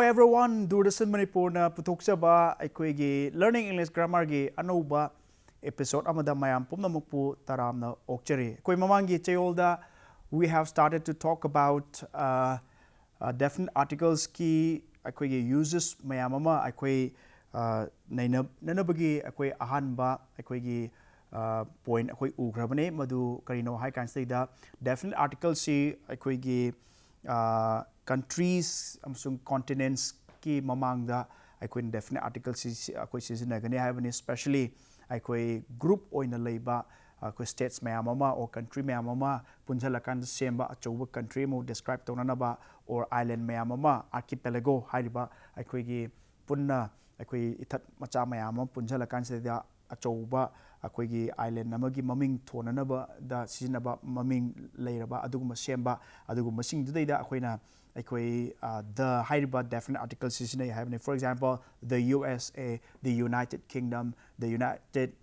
everyone, Doordarshan Manipur na puthokchaba aikoigi learning English grammar gi anouba episode amada mayam pumnamukpu taramna okchari. Koi mamangi chayolda we have started to talk about definite articles ki aikoigi uses mayam ama aikoi nanabagi aikoi ahanba aikoigi point akoi ugrabane madu karino hai kansida definite articles si aikoigi countries amsung continents ki mamangda aikoi definite articles si akoi sizinagani haibani especially aikoi group oina leiba aikoi states mayam ama or country mayam ama punjalakan semba achoba country mo describe tonanaba or island mayam ama archipelago haiba aikoi gi punna aikoi ithat macha mayam ama punjalakan seda achoba aikoi gi island amagi maming thonanaba da sizinaba maming leiraba aduguma semba aduguma singdudaida akoina aikoi the haiba definite articles sizinai haibani. For example, the USA, the United Kingdom, the United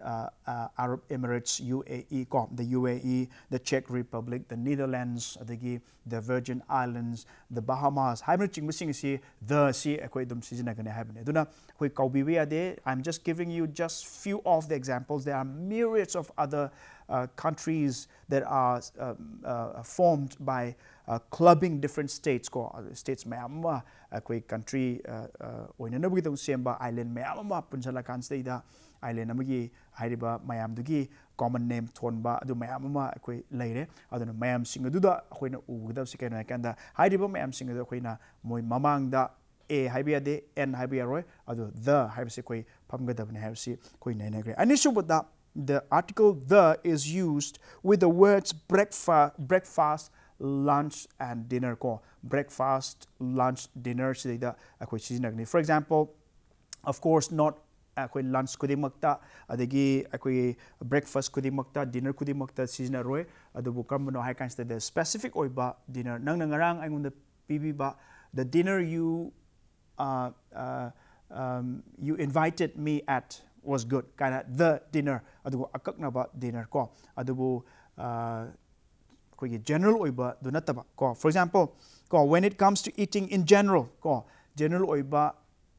Arab Emirates, UAE, the UAE, the Czech Republic, the Netherlands, the Virgin Islands, the Bahamas. Haibani chingmusing si the si akoi dum sizinagani haibani. Duna koi kaubiwi ade. I'm just giving you just few of the examples. There are myriads of other countries that are formed by clubbing different states ko states mayam koi country oinam gi dong semba island mayam punjala kan da island amagi haiba mayam dugi common name thonba adu mayam koi leire aduna mayam sing adu da koina ugda si kaina kanda haiba mayam sing adu koina moi mamang da a haiba de n haiba roi adu the haiba si koi pamgadabne haiba si koi nainagre anisubada. The article the is used with the words breakfast, lunch and dinner ko. Breakfast, lunch, dinner sida akoi sizinagni. For example, of course not akoi lunch kudimakta adagi akoi breakfast kudimakta dinner kudimakta sizinaroi adubu kambano hai kansta the specific oiba dinner nang nangarang aingun pibiba the dinner you invited me at was good kind of the dinner adugo akaknaba dinner ko adubu general oiba do nataba ko. For example ko when it comes to eating in general ko general oiba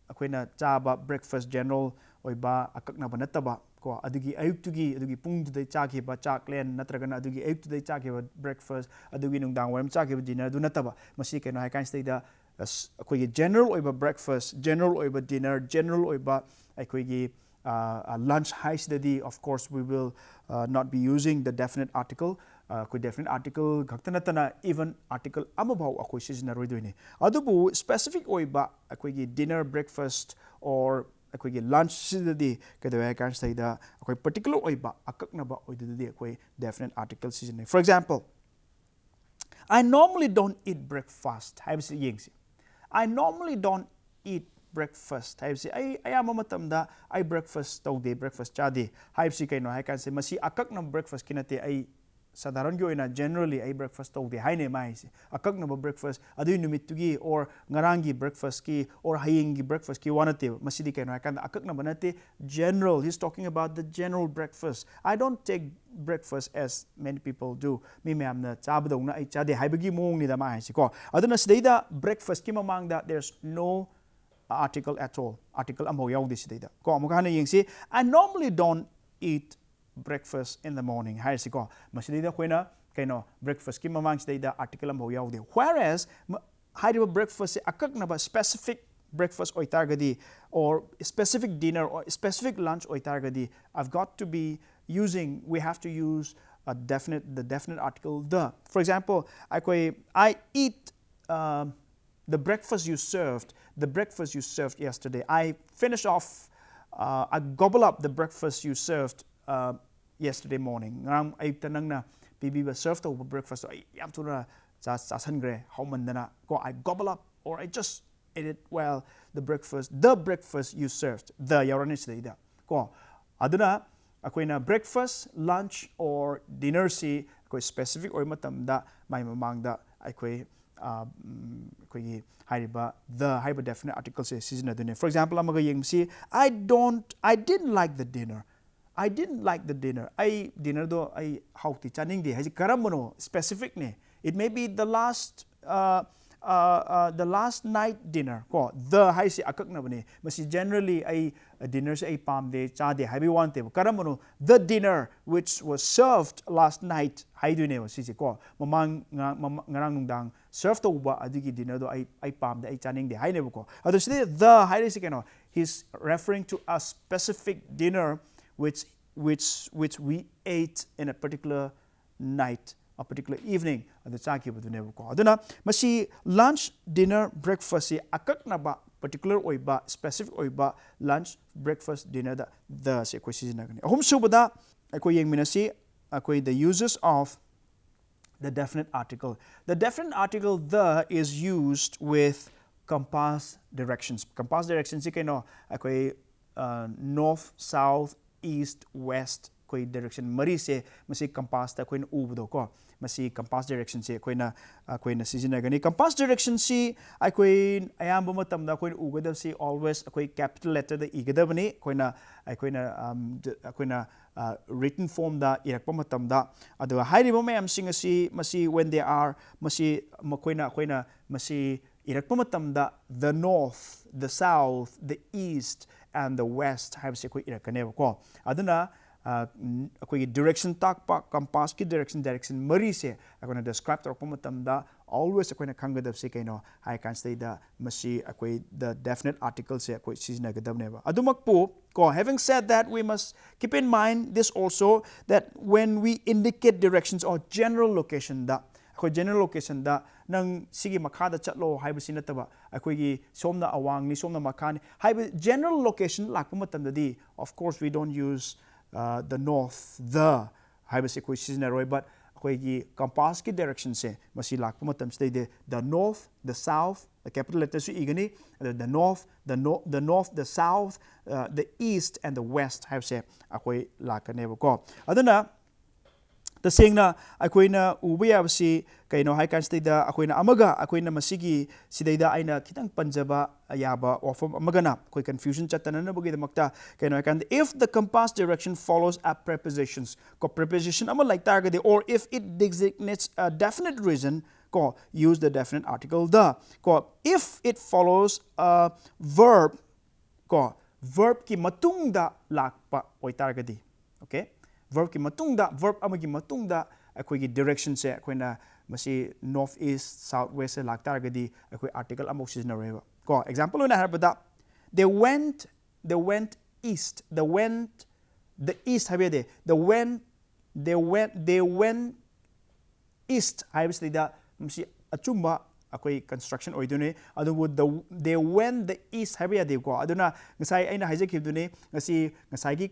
akoina chaba breakfast general oiba akaknaba nataba ko adugi ayuktugi adugi pungdai chakiba chaklen natragana adugi ayuktugi chakiba breakfast adugi nungdang waram chakiba dinner do nataba masi keno hai kan staida akoigi general oiba breakfast general oiba dinner general oiba akoigi lunch high study. Of course we will not be using the definite article definite article gaktanatana even article amabau akoi sizinaroi doine adubu specific oiba akoi dinner breakfast or akoi lunch sidadi kadawai kan saida akoi particular oiba akaknaba oidudi akoi definite article sizinai. For example, I normally don't eat breakfast haibsi yengsi I normally don't eat breakfast haibsi ai ayama matamda ai breakfast taude breakfast chade haibsi kaino hai kan se masi akakna breakfast kinate ai sadaran gi oina generally ai breakfast taude haine mai se akakna breakfast adu numitugi or ngarangi breakfast ki or hayingi breakfast ki wanate masidi kaino hai kan akakna banate general. He's talking about the general breakfast. I don't take breakfast as many people do. Mi meamna chabadongna ai chade haibagi mong ni da mai se ko aduna sidaida breakfast ki mamangda there's no article at all. Article amho yaudi sidaida ko amukana yengsi I normally don't eat breakfast in the morning hai si ko masidida koina kaino breakfast ki mamang sidaida article amho yaudi. Whereas haiba breakfast akaknaba specific breakfast oitargadi or specific dinner or specific lunch oitargadi I've got to be using we have to use the definite article the. For example, I eat the breakfast you served yesterday. I finish off I gobble up the breakfast you served yesterday morning. Ngang ayukta nang na pibiba serve to breakfast ay yam tuna chasangre haumandana ko I gobble up or I just ate it well the breakfast you served the yarani sida ko aduna akoina breakfast lunch or dinner si ko specific or matamda mai mamangda akoi the haiba definite article says season. For example, amaga yengsi I didn't like the dinner. I dinner do I hauti chaning di haji karamano specific ne. It may be the last the last night dinner ko the hai si akak na bani masi generally ai dinner se ai pam de cha de hai bi wan te karamano the dinner which was served last night hai du ne si si ko mamang ngarang nungdang serve to ba adigi dinner do ai pam de ai chaning de hai ne ko adu si the hai si keno he's referring to a specific dinner which we ate in a particular night, a particular evening. Adu chaki bu ne ko aduna masi lunch dinner breakfast si akak na ba particular oiba specific oiba lunch breakfast dinner da the se ko si na gani ahum subada ko yeng minasi ko the uses of the definite article. The definite article the is used with compass directions. Compass directions si kaino ko north, south, east, west koi direction mari se masi compass ta koin ubdo ko masi compass direction se koina sijina gani compass direction si ai koin ayamba matam da koin ugada si always koi capital letter da igada bani koina written form da irakpa matam da adu hairibo mayam sing asi masi when they are masi koina masi irakpa matam da the north, the south, the east and the west haibse koi irakane ko aduna koi direction takpa compass ki direction mari se akona describe tor matam da always akona khangadab se kaino I can say da masi akoi the definite article se akoi sijna gadab neba adumak po ko having said that we must keep in mind this also that when we indicate directions or general location da akoi general location da nang sigi makada chatlo haibasi nataba akoi gi somna awang ni somna makani haiba general location lakpa matam da di of course we don't use the north the haibasi koi sijna roi but akoi gi compass ki direction se masi lakpa matam stay the north the south the capital letters igani the north the south the east and the west have say akoi lakane ko aduna tasengna akoina uba yabasi kaino hai kan da akoina amaga akoina masigi sidaida aina kitang panjaba yaba ofom amagana koi confusion chatana na bugi makta kaino kan if the compass direction follows a prepositions ko preposition ama like target or if it designates a definite reason ko use the definite article the ko if it follows a verb ko verb ki matungda lakpa oi targadi okay verb ki matungda verb amagi matungda akoi gi direction se akoina masi north east south west se laktargadi akoi article amok siznareba ko example una harbada they went east the east habede they went east habisli da masi achumba akoi construction oidune adu they went the east habiya de ko aduna ngasai aina haijakibdune ngasai gi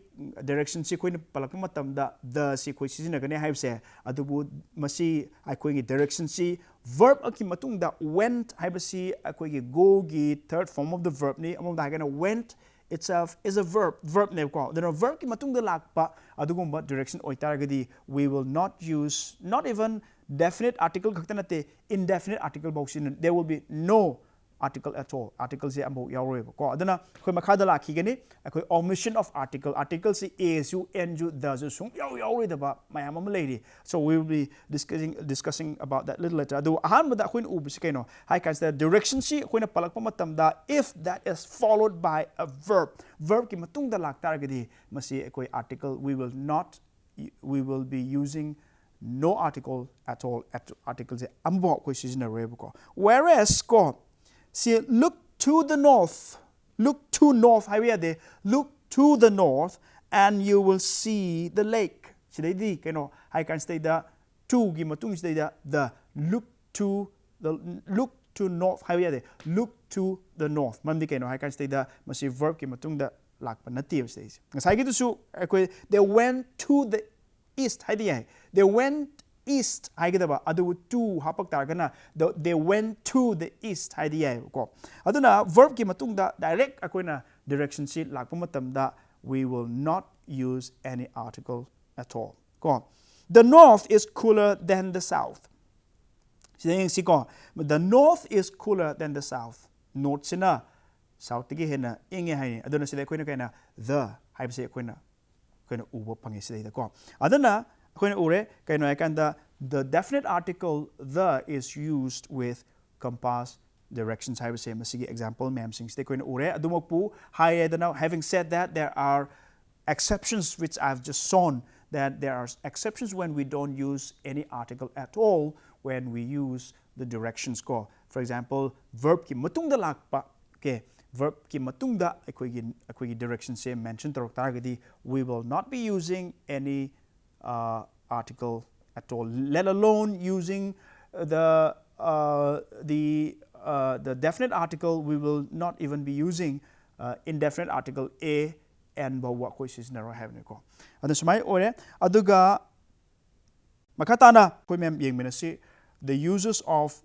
direction si koin palakma matam da the si koi sijina gane haibse adu masi akoi gi direction si verb aki matung da went haibasi akoi gi go gi third form of the verb ni among da gana went itself is a verb ne ko the verb ki matung da lakpa adugumba direction oitaragadi we will not use not even definite article khaktanate indefinite article box in there will be no article at all article se ambo yawe ko adana khoi makhada lakhi gani khoi omission of article se as you n you the sung yawe da ba mayam am lady so we will be discussing about that little later adu ahan mada khoin u bisikeno hai kan the direction si khoina palakpa matam da if that is followed by a verb ki matung da lak targadi masi khoi article we will be using no article at all articles ambo ko sijna rebo ko whereas ko see look to north highway look to the north and you will see the lake sidai di keno I can stay the to gi matung stay the look to north highway look to the north mamdi keno I can stay the masi verb ki matung da lakpa na tiam stage ngasai gi su they went to the east haidi they went east haigidaba adu to hapak targana they went to the east haidi ko aduna verb ki matungda direct akoina direction sheet lakpa matam da we will not use any article at all ko the north is cooler than the south saying siko the north is cooler than the south north sina south gi hena inge hai aduna sile koina kaina the haibse koina ubo pangi sida ko adana koina ure kaino akanda the definite article the is used with compass, directions haibase masigi example ma'am sing stay koina ure adumokpu now having said that there are exceptions which I've just shown that there are exceptions when we don't use any article at all when we use the directions ko. For example, verb ki matungda lakpa, okay, verb ki matungda akoigi direction se mention tarok targadi, we will not be using any article at all, let alone using the definite article. We will not even be using indefinite article a and ba wa koi sizinaro haibne ko. Adu sumai ore aduga makatana koi mem yengminasi the uses of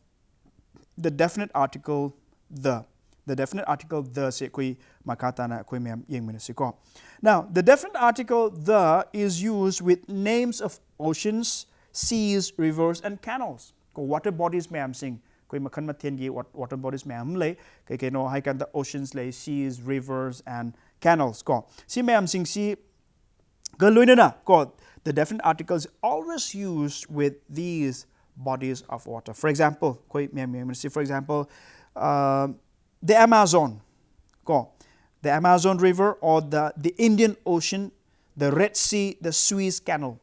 the definite article the definite article the se koi makatana koi mem yengminasi ko. Now the definite article the is used with names of oceans, seas, rivers and canals. Ko water bodies mem sing koi makhan mathen gi water bodies mem le kai no hai kan the oceans le, seas, rivers and canals ko. Si mem sing si galoina ko the definite articles always used with these bodies of water. For example, koi mem si for example the Amazon ko, the Amazon River or the Indian Ocean, the Red Sea, the Suez Canal.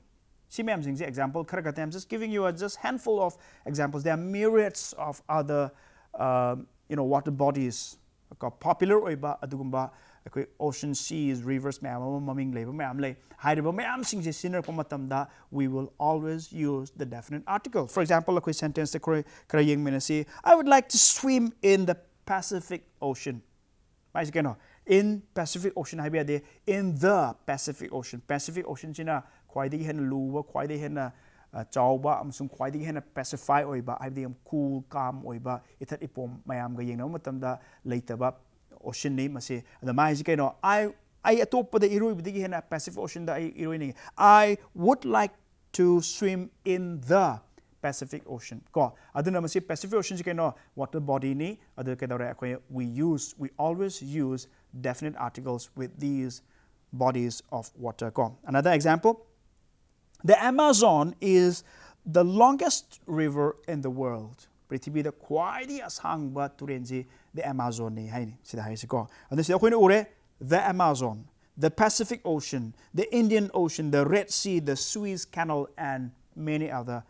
See, ma'am, example. I'm just giving you a just handful of examples. There are myriads of other, water bodies. Popular oiba adugumba ocean, seas, rivers, maming labor, mamlay. Hidable, ma'am, sing this sinner pomatamda. We will always use the definite article. For example, a sentence the I would like to swim in the Pacific Ocean. In Pacific Ocean, in the Pacific Ocean. Pacific Ocean china khwaidagi hena luba, khwaidagi hena chawba amsung khwaidagi hena pacify oiba haibdi cool, calm oiba ithat ipom mayam ga yengna matamda leitaba ocean ni mase adamai ji kaino I atoppa da iroibdigi hena Pacific Ocean da iroining. I would like to swim in the Pacific Ocean. Ko aduna masi Pacific Ocean ji kaino water body ni adu kedore we always use definite articles with these bodies of water. Ko another example, the Amazon is the longest river in the world. Prithibida khwaidi asangba turenji the Amazon ni haini sida haisi ko. Adu sida koina ure the Amazon, the Pacific Ocean, the Indian Ocean, the Red Sea, the Suez Canal and many other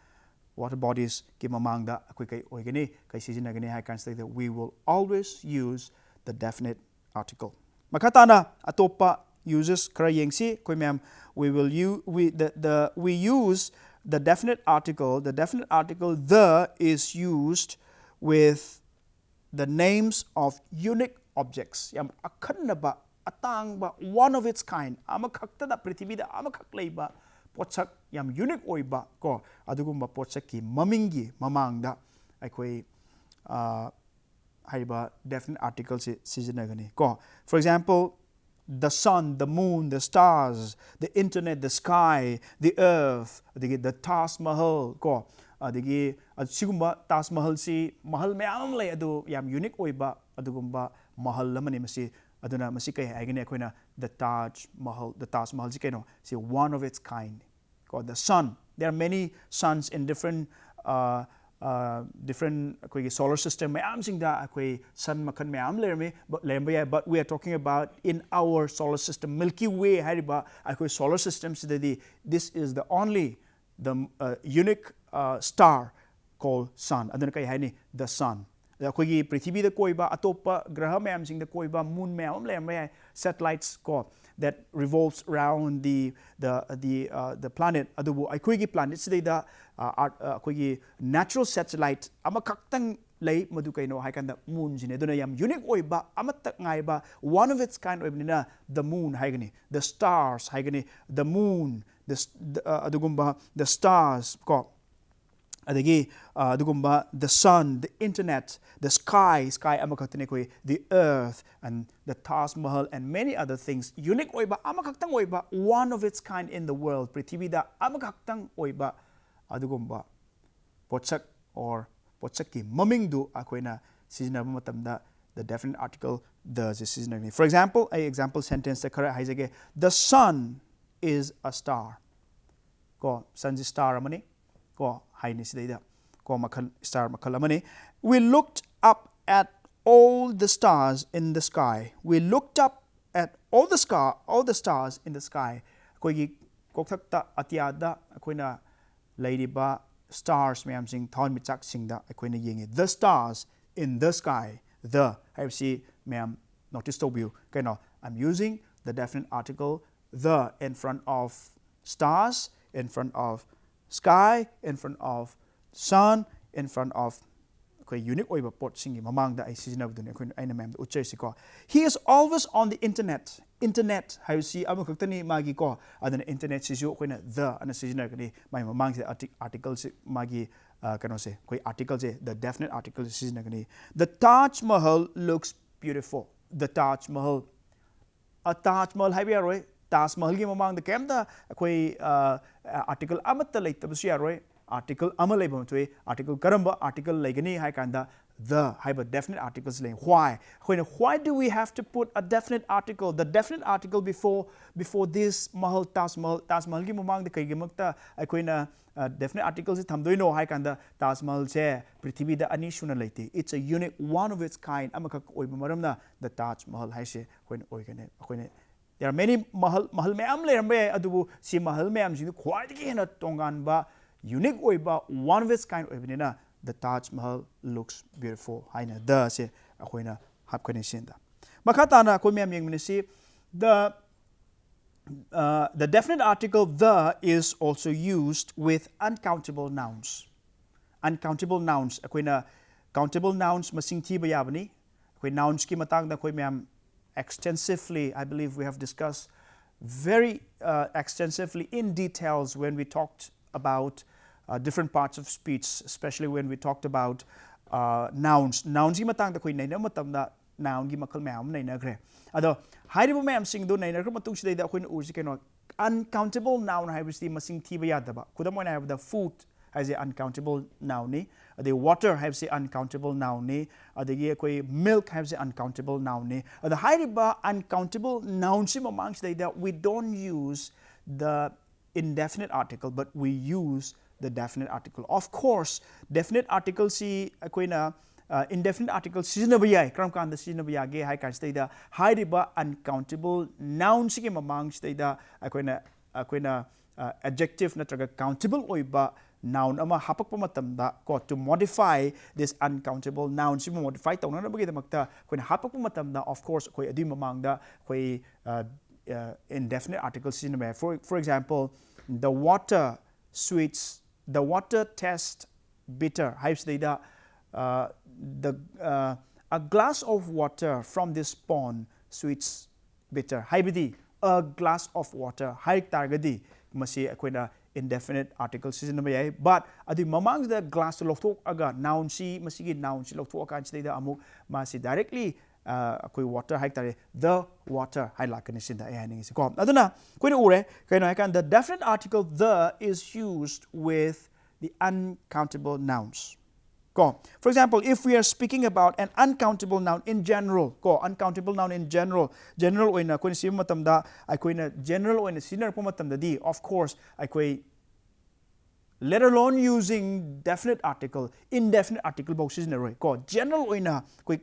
water bodies ki mamangda akoi kai oigani kai sizinagani hai kan that we will always use the definite article. Makatana atopa uses kara yengsi koi ma'am we use the definite article. The definite article the is used with the names of unique objects. Yam akhanna ba atang ba one of its kind. Ama khakta da prithibi da ama khak leiba potsak yam unique oiba ko adugumba potsak ki mamingi mamangda aikoi haiba definite articles sizinagani ko. For example, the sun, the moon, the stars, the internet, the sky, the earth, the Taj Mahal ko adigi sigumba Taj Mahal si mahal mayam le adu yam unique oiba adugumba mahal lamani masi aduna masi kai agani akoina the Taj Mahal si kaino si one of its kind called the sun. There are many suns in different solar system mayam singda akoi sun makan mayam lerme but we are talking about in our solar system Milky Way hariba akoi solar system sidadi this is the only unique star called sun aduna kai haini the sun. Akoigi prithibi da koiba atopa graha mayam singda koiba moon mayam lerme satellites ko that revolves around the planet adubu akoigi planet sidida akoigi natural satellite amakaktang lay madu kaino haikanda moon jine aduna yam unique oiba amatak ngaiba one of its kind oibnina the moon haigani, the stars haigani, the moon, adugumba the stars ko adagi adugumba the sun, the internet, the sky amakatane koi, the earth and the Taj Mahal and many other things unique oiba amakaktang oiba one of its kind in the world prithibi da amakaktang oiba adugumba potsak or potsak ki mamingdu akoina sizinaba matamda the definite article the sizinagni. For example, a example sentence the correct haizage the sun is a star ko sun is star amani ko haini sidaida ko makal star makal amani we looked up at all the stars in the sky we looked up at all the stars in the sky koi gi kokthakta atiada akoina leiriba stars mayam sing thon michak sing da akoina yengi the stars in the sky the I see mayam notice to view kaino I'm using the definite article the in front of stars in front of sky in front of sun in front of okay unique oiba pot singi mamang da I sizinabdune akoin aina ma'am uchai si ko he is always on the internet how see amu kaktani magi ko adana internet si ju akoina the ana sizina kani mai mamang se article si magi kano se koi article se the definite article sizina kani the Taj Mahal looks beautiful the Taj Mahal a Taj Mahal hai bi roi Taj Mahal gi mamang da kem da koi article amatta leitabsu yaroi article ama leiba mtwe article karamba article legani hai kanda the hai ba definite articles le why do we have to put a definite article the definite article before this mahal Taj Mahal gi mamang da kai gi makta akoina definite articles se thamdoi no hai kanda Taj Mahal se prithvi da ani shuna leite it's a unique one of its kind amaka oiba maramna the Taj Mahal hai se koina oigane akoina there are many mahal mayam lerambe adubu si mahal mayam jing khwai gi hena tongan ba unique oiba one of its kind oibnina the Taj Mahal looks beautiful haina the se akoina hapkani sinda makata na ko mem yeng minisi the definite article the is also used with uncountable nouns akoina countable nouns masing thiba yabani akoi nouns ki matang da koi mem extensively I believe we have discussed very extensively in details when we talked about different parts of speech, especially when we talked about nouns gi matang da koi naina matam da noun gi makal mayam naina gre ado hairibu mayam sing do naina gre matung sidai da koi urji keno uncountable noun haibisi masing thiba yadaba kudamoi na the food has a uncountable noun ni the water has a uncountable noun ni adagi koi milk has a uncountable noun ni the hairiba uncountable noun si mamang sidai da we don't use the indefinite article but we use the definite article of course definite article si akoina indefinite article sizinaba yai kram kan da sizinaba yage hai kan stai da hairiba uncountable noun si ki mamang stai da akoina adjective natraga countable oiba noun ama hapakpa matam da ko to modify this uncountable noun si modify tawna na bagi da makta akoina hapakpa matam da of course koi adi mamang da koi indefinite article sizinaba for example the water tastes bitter hypes da a glass of water from this pond sweets bitter haibidi a glass of water hai targadi masi akoina indefinite article sizinaba yai but adi mamang da glass lokthok aga noun si masi gi noun si lokthok kan da amuk masi directly akoi water hai tare the water hai lakani sinda yani si ko aduna koina ure kaino I can the definite article the is used with the uncountable nouns ko for example if we are speaking about an uncountable noun in general ko uncountable noun in general oina koina sim matam da akoina general oina sinar po matam da di of course akoi let alone using definite article indefinite article box is roi ko general oina koi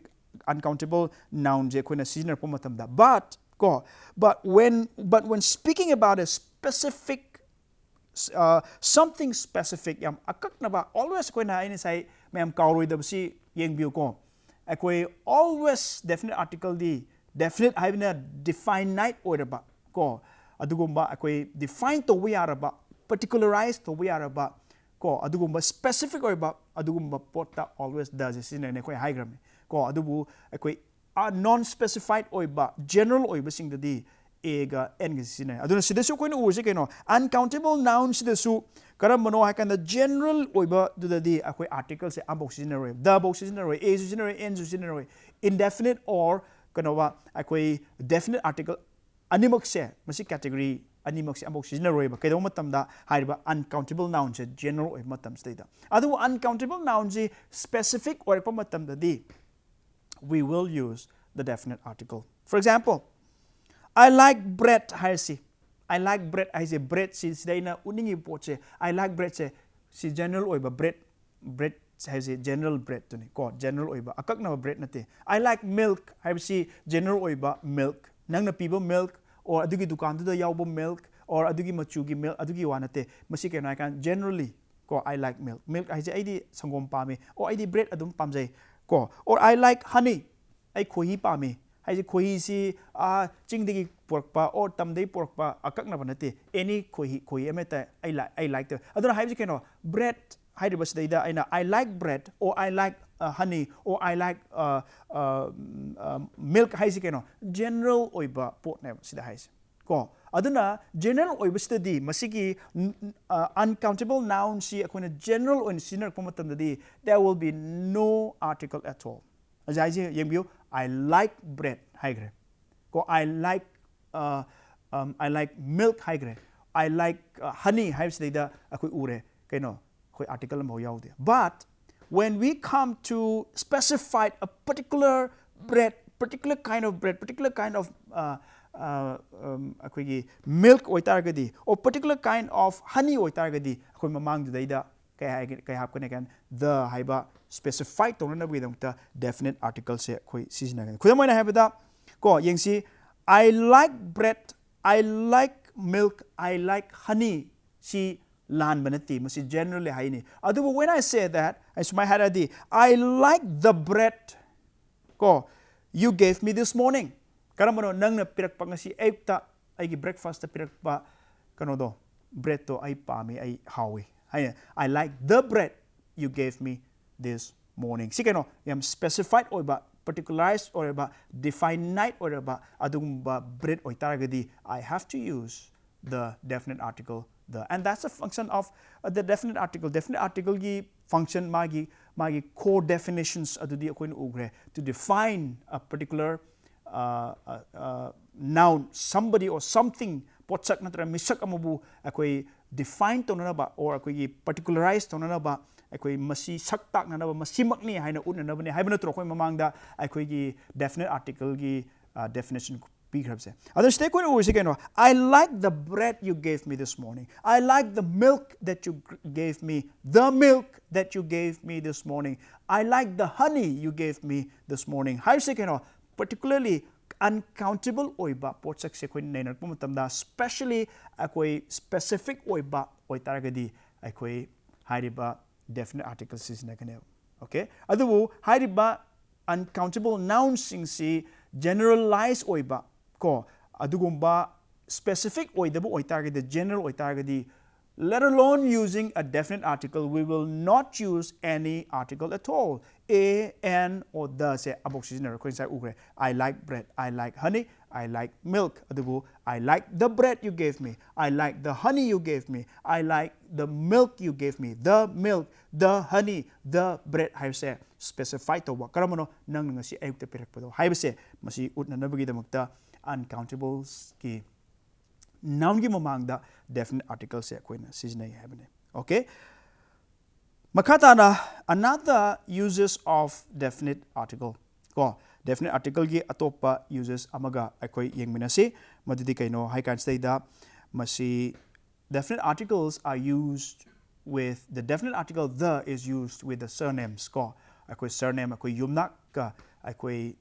uncountable noun je koina sinar po matam da but when speaking about a specific something specific yam akak na ba always koina ini sai mayam kauroi da si yeng biu ko akoi always definite article di definite haibna definite order ba ko adugumba akoi define to we are ba particularized to we are ba ko adugumba specific oi ba adugumba porta always does is in ne koi haigram ko adubu akoi non specified oi ba general oi ba sing da di ega en gi sine aduna sidasu koina urse keno uncountable nouns sidasu karamano ha kan the general oiba du da di akoi article se ambo sinare the box sinare a sinare n sinare indefinite or kanowa akoi definite article animak se masi category animak se ambo sinare ba kedo matam da haiba uncountable nouns se general oi matam state adu uncountable nouns se specific or pa matam da di we will use the definite article for example I like bread haisi I like bread haisi bread si daina uningi poche I like bread se si general oiba bread bread haibse general bread tuni ko general oiba akakna bread nate I like milk haibse general oiba milk nangna piba milk or adugi dukan da yawba milk or adugi machugi milk adugi wanate masi ke na kan generally ko I like milk milk haibse aidi sangom pame or aidi bread adum pamjai ko or I like honey ai khohi pame haibse khohi si chingdigi porkpa or tamdei porkpa akakna banate any khohi ameta I like the aduna haibse ke no bread I like bread or I like honey or I like milk haisi keno general oiba pot ne sida haisi ko aduna general oiba study masigi uncountable noun si akona general on sinner komatam dadi there will be no article at all ajaiji yengbiu I like bread haigre ko I like milk haigre I like honey haisi da akoi ure keno article but when we come to specify a particular bread, particular kind of bread, particular kind of milk or particular kind of honey the haiba specified to definite article se I like bread, I like milk, I like honey. See lan banati masi generally haini adu when I say that as my haradi I like the bread ko you gave me this morning karamano nangna pirakpa ngasi ayta aigi breakfast pirakpa kano do bread to ay pami ay hawi I like the bread you gave me this morning sikano yam specified or ba particularized or ba definite or ba adum ba bread oy taragadi I have to use the definite article and that's a function of the definite article. Definite article gi function magi core definitions adudi akoin ugre to define a particular noun, somebody or something potsak natra misak amabu akoi define tonana ba or akoi particularize tonana ba akoi masi saktak nana ba masimakni haina unna ba ne haibana tro akoi mamangda akoi gi definite article gi definition I like the bread you gave me this morning. I like the milk that you gave me. The milk that you gave me this morning. I like the honey you gave me this morning. Particularly uncountable oiba potsak se koi nenar pumatamda especially akoi specific oiba oitaragadi akoi hariba definite articles is nakane. Okay? Adu hariba uncountable nouns sing si generalized oiba ko adugumba specific oidaba oitargadi general oitargadi let alone using a definite article we will not use any article at all a an or the se abok seasoner ko inside ugre I like bread I like honey I like milk adubu I like the bread you gave me I like the honey you gave me I like the milk you gave me the milk the honey the bread hay se specify to wa karamano nang nga si ayukta pirakpado hay se masi utna nabagi damakta uncountables ki noun gi mamangda definite article se koina seasonai habane okay makata na another uses of definite article ko definite article gi atopa uses amaga akoi yengminasi madudi kaino hai kan stay da masi definite articles are used with the definite article the is used with the surnames ko akoi surname akoi yumnak ka akoi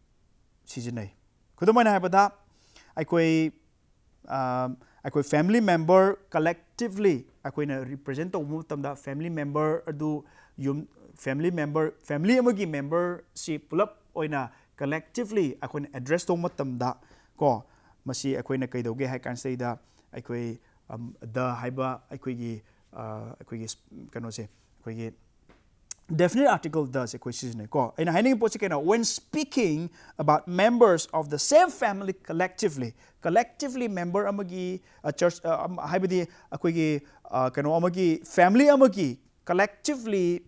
seasonai kudomana habada akoi akoi family member collectively akoina represent to mutamda family member adu yum family amagi member si pulap oina collectively akoina address to mutamda ko masi akoina kaidoge hai kan sei da akoi the haiba akoigi kano se akoigi definite article does a question ko in hiding pochikena when speaking about members of the same family collectively member amagi a church haibadi akoigi kano amagi family amagi collectively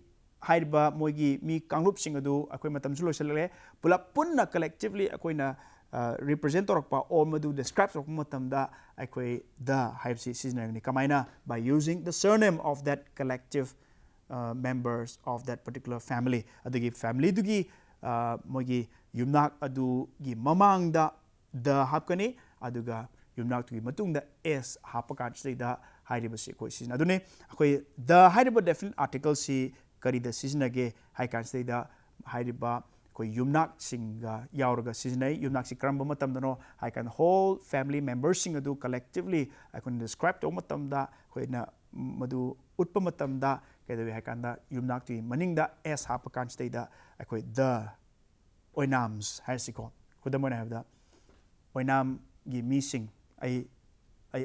haiba moigi mi kangrup sing adu akoi matam su loisale pula punna collectively akoina represent torokpa or madu describes of matam da akoi the haibsi season ni kamaina by using the surname of that collective members of that particular family adagi family dugi mogi yumnak adu gi mamangda the hapkani aduga yumnak tugi matungda s hapakan sida hairiba si ko sin adune akoi the hairiba definite article si ꯀꯔꯤꯗ ꯁꯤꯖꯤꯟꯅꯒꯦ ꯍꯥꯏ ꯀꯥꯟꯁꯤꯗꯩꯗ ꯍꯥꯏꯔꯤꯕ ꯑꯩꯈꯣꯏ ꯌꯨꯝꯅꯥꯛꯁꯤꯡꯒ ꯌꯥꯎꯔꯒ ꯁꯤꯖꯤꯟꯅꯩ ꯌꯨꯝꯅꯥꯛꯁꯤ ꯀꯔꯝꯕ ꯃꯇꯝꯗꯅꯣ ꯍꯥꯏ ꯀꯥꯟꯗ hole family ꯃꯦꯝꯕꯔꯁꯤꯡ ꯑꯗꯨ ꯀꯂꯦꯛꯇꯤꯚꯂꯤ ꯑꯩꯈꯣꯏꯅ ꯗꯤꯁꯀ꯭ꯔꯥꯏꯕ ꯇꯧꯕ ꯃꯇꯝꯗ ꯑꯩꯈꯣꯏꯅ ꯃꯗꯨ ꯎꯠꯄ ꯃꯇꯝꯗ ꯀꯩꯗꯧꯏ ꯍꯥꯏ ꯀꯥꯟꯗ ꯌꯨꯝꯅꯥꯛꯇꯨꯒꯤ ꯃꯅꯤꯡꯗ ꯑꯦꯁ ꯍꯥꯞꯄ ꯀꯥꯟꯁꯤꯗꯩꯗ ꯑꯩꯈꯣꯏ ꯗ ꯑꯣꯏꯅꯥꯝꯁ ꯍꯥꯏꯔꯁꯤꯀꯣ ꯈꯨꯗꯝ ꯑꯣꯏꯅ ꯍꯥꯏꯕꯗ ꯑꯣꯏꯅꯥꯝꯒꯤ ꯃꯤꯁꯤꯡ ꯑꯩ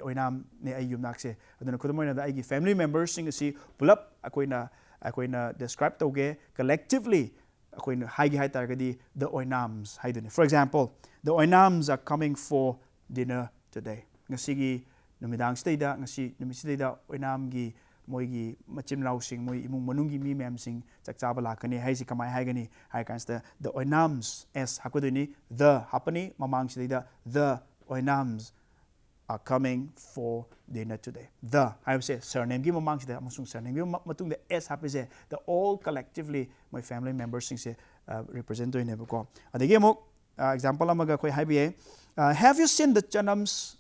ꯑꯣꯏꯅꯥꯝꯅꯦ ꯑꯩ ꯌꯨꯝꯅꯥꯛꯁꯦ ꯑꯗꯨꯅ ꯈꯨꯗꯝ ꯑꯣꯏꯅ ꯑꯩꯒꯤ ꯐꯦꯃꯤꯂꯤ ꯃꯦꯝꯕꯔꯁꯤꯡ ꯑꯁꯤ ꯄꯨꯂꯞ ꯑꯩꯈꯣꯏꯅ ꯗꯤꯁꯀ꯭ꯔꯥꯏꯕ ꯇꯧꯒꯦ ꯀꯂꯦꯛꯇꯤꯚꯂꯤ ꯑꯩꯈꯣꯏꯅ ꯍꯥꯏꯒꯦ ꯍꯥꯏ ꯇꯥꯔꯒꯗꯤ ꯗ ꯑꯣꯏꯅꯥꯝꯁ ꯍꯥꯏꯗꯣꯏꯅꯤ ꯐꯣꯔ ꯑꯦꯛꯖꯥꯝꯄꯜ ꯗ ꯑꯣꯏꯅꯥꯝꯁ ꯑꯥꯔ ꯀꯃꯤꯡ ꯐꯣꯔ ꯗꯤꯅꯔ ꯇꯨꯗꯦ ꯉꯁꯤꯒꯤ ꯅꯨꯃꯤꯗꯥꯡꯁꯤꯗꯩꯗ ꯉꯁꯤ ꯅꯨꯃꯤꯠꯁꯤꯗꯩꯗ ꯑꯣꯏꯅꯥꯝꯒꯤ ꯃꯣꯏꯒꯤ ꯃꯆꯤꯟ ꯃꯅꯥꯎꯁꯤꯡ ꯃꯣꯏ ꯏꯃꯨꯡ ꯃꯅꯨꯡꯒꯤ ꯃꯤ ꯃꯌꯥꯝꯁꯤꯡ ꯆꯥꯛ ꯆꯥꯕ ꯂꯥꯛꯀꯅꯤ ꯍꯥꯏꯁꯤ ꯀꯃꯥꯏꯅ ꯍꯥꯏꯒꯅꯤ ꯍꯥꯏ ꯀꯥꯟꯁꯤꯗ ꯗ ꯑꯣꯏꯅꯥꯝꯁ ꯑꯦꯁ ꯍꯥꯞꯀꯗꯣꯏꯅꯤ ꯗ ꯍꯥꯞꯄꯅꯤ ꯃꯃꯥꯡꯁꯤꯗꯩꯗ ꯗ ꯑꯣꯏꯅꯥꯝꯁ are coming for dinner today. The ꯍꯥꯏꯕꯁꯦ ꯁꯔꯅꯦꯝꯒꯤ ꯃꯃꯥꯡꯁꯤꯗ ꯑꯃꯁꯨꯡ ꯁꯔꯅꯦꯝꯒꯤ ꯃꯇꯨꯡꯗ S ꯍꯥꯞꯄꯤꯁꯦ the all collectively ꯃꯣꯏ ꯐꯦꯃꯤꯂꯤ ꯃꯦꯝꯕꯔꯁꯤꯡꯁꯦ ꯔꯤꯄ꯭ꯔꯖꯦꯟ ꯇꯧꯅꯦꯕꯀꯣ ꯑꯗꯒꯤ ꯑꯃꯨꯛ ꯑꯦꯛꯖꯥꯝꯄꯜ ꯑꯃꯒ ꯑꯩꯈꯣꯏ ꯍꯥꯏꯕ ꯌꯥꯏ have you seen the chanams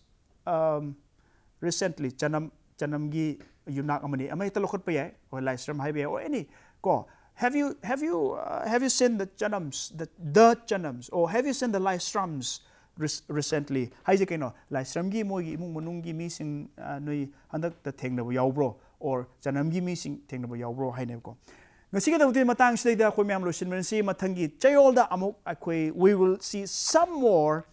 recently ꯆꯅꯝꯒꯤ ꯌꯨꯝꯅꯥꯛ ꯑꯃꯅꯤ ꯑꯃ ꯍꯦꯛꯇ ꯂꯧꯈꯠꯄ ꯌꯥꯏ ꯍꯣꯏ ꯂꯥꯏꯁ꯭ꯔꯝ ꯍꯥꯏꯕ ꯌꯥꯏ or any ꯀꯣ have you seen the chanams the chanams or have you seen the laisrams recently 하이제 그노 라이스람기 모기 이몽 모농기 미싱 너희 한덕다 탱나보 야우브로 or 자남기 미싱 탱나보 야우브로 하이네고 ngasiga dawti matang sidai da khoi myam lo shin si mathangi chayol da amuk akhoi we will see some more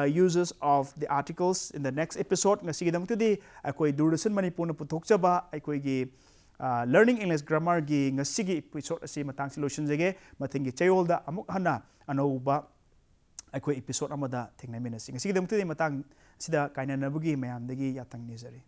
uses of the articles in the next episode ngasiga dawti di akhoi Doordarshan Manipur na puthokchaba akhoi gi learning English grammar gi ngasigi episode asi matang si lo shin jege mathangi chayol da amuk hana anouba ꯑꯩꯈꯣꯏ episode ꯑꯃꯗ ꯊꯦꯡꯅꯃꯤꯟꯅꯁꯤ ꯉꯁꯤꯒꯤꯗꯃꯛꯇꯗꯤ ꯃꯇꯥꯡ ꯑꯁꯤꯗ ꯀꯥꯏꯅꯅꯕꯒꯤ ꯃꯌꯥꯝꯗꯒꯤ ꯌꯥꯊꯪ ꯅꯤꯖꯔꯤ